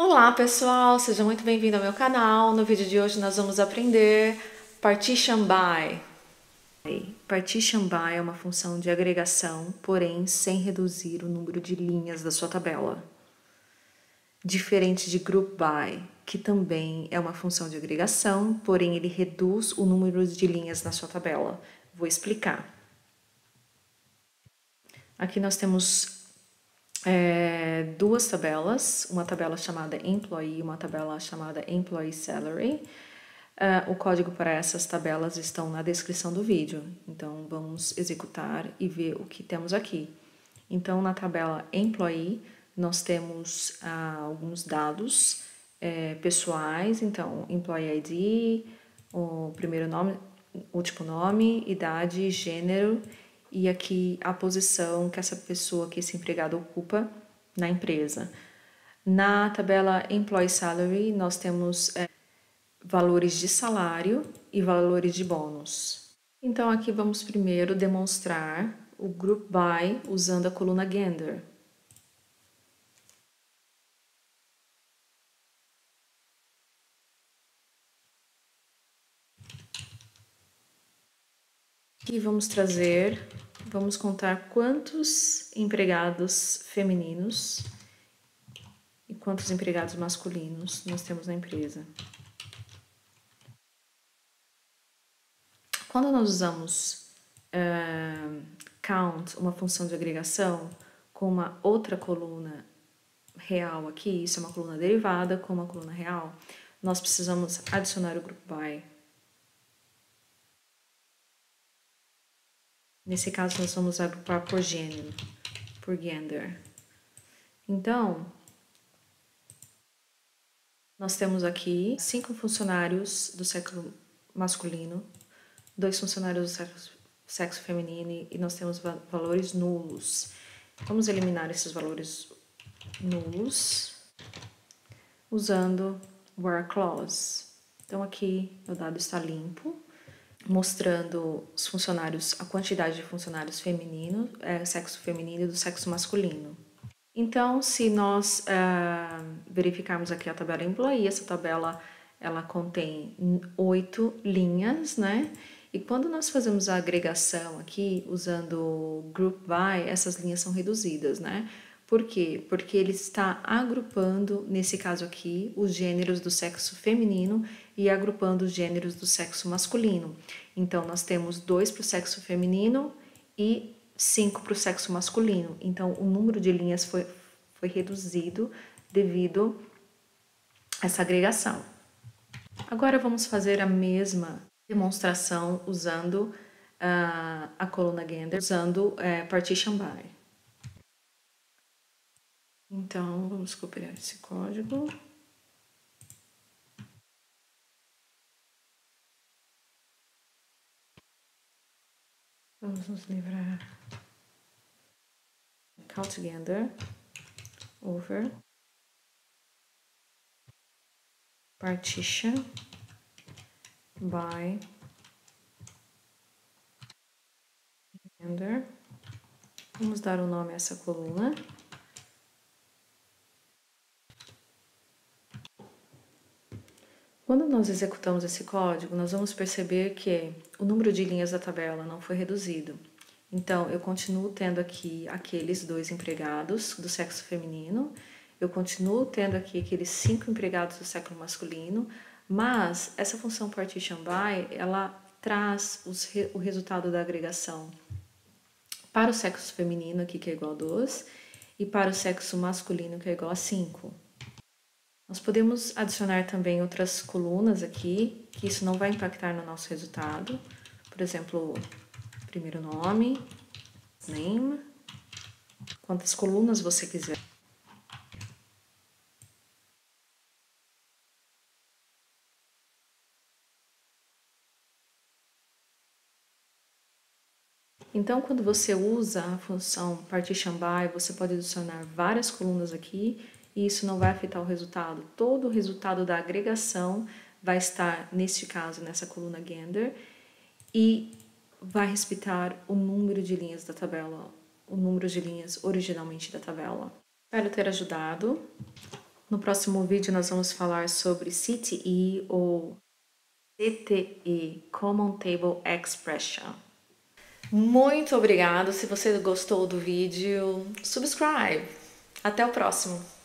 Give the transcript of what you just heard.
Olá pessoal, seja muito bem-vindo ao meu canal. No vídeo de hoje nós vamos aprender Partition by. Partition by é uma função de agregação, porém sem reduzir o número de linhas da sua tabela. Diferente de Group by, que também é uma função de agregação, porém ele reduz o número de linhas na sua tabela. Vou explicar. Aqui nós temos duas tabelas, uma tabela chamada Employee e uma tabela chamada Employee Salary. O código para essas tabelas estão na descrição do vídeo, então vamos executar e ver o que temos aqui. Então, na tabela Employee, nós temos alguns dados pessoais, então Employee ID, o primeiro nome, último nome, idade, gênero e aqui a posição que essa pessoa, que esse empregado ocupa na empresa. Na tabela Employee Salary, nós temos valores de salário e valores de bônus. Então, aqui vamos primeiro demonstrar o Group By usando a coluna Gender. Aqui vamos contar quantos empregados femininos e quantos empregados masculinos nós temos na empresa. Quando nós usamos count, uma função de agregação, com uma outra coluna real aqui, isso é uma coluna derivada com uma coluna real, nós precisamos adicionar o group by. Nesse caso, nós vamos agrupar por gênero, por gender. Então, nós temos aqui 5 funcionários do sexo masculino, 2 funcionários do sexo feminino e nós temos valores nulos. Vamos eliminar esses valores nulos usando where clause. Então, aqui o dado está limpo, mostrando os funcionários, a quantidade de funcionários femininos, sexo feminino e do sexo masculino. Então, se nós verificarmos aqui a tabela Employee, essa tabela ela contém 8 linhas, né? E quando nós fazemos a agregação aqui, usando Group By, essas linhas são reduzidas, né? Por quê? Porque ele está agrupando, nesse caso aqui, os gêneros do sexo feminino e agrupando os gêneros do sexo masculino. Então, nós temos 2 para o sexo feminino e 5 para o sexo masculino. Então, o número de linhas foi reduzido devido a essa agregação. Agora, vamos fazer a mesma demonstração usando a coluna Gender, usando Partition By. Então, vamos copiar esse código. Vamos nos livrar. Count Gender over Partition by Gender. Vamos dar o nome a essa coluna. Quando nós executamos esse código, nós vamos perceber que o número de linhas da tabela não foi reduzido. Então, eu continuo tendo aqui aqueles 2 empregados do sexo feminino, eu continuo tendo aqui aqueles 5 empregados do sexo masculino, mas essa função partition by, ela traz o resultado da agregação para o sexo feminino, aqui que é igual a 2, e para o sexo masculino, que é igual a 5. Nós podemos adicionar também outras colunas aqui, que isso não vai impactar no nosso resultado. Por exemplo, primeiro nome, name, quantas colunas você quiser. Então, quando você usa a função partition by, você pode adicionar várias colunas aqui e isso não vai afetar o resultado. Todo o resultado da agregação vai estar, neste caso, nessa coluna Gender e vai respeitar o número de linhas da tabela, o número de linhas originalmente da tabela. Espero ter ajudado. No próximo vídeo nós vamos falar sobre CTE ou CTE, Common Table Expression. Muito obrigado. Se você gostou do vídeo, subscribe. Até o próximo.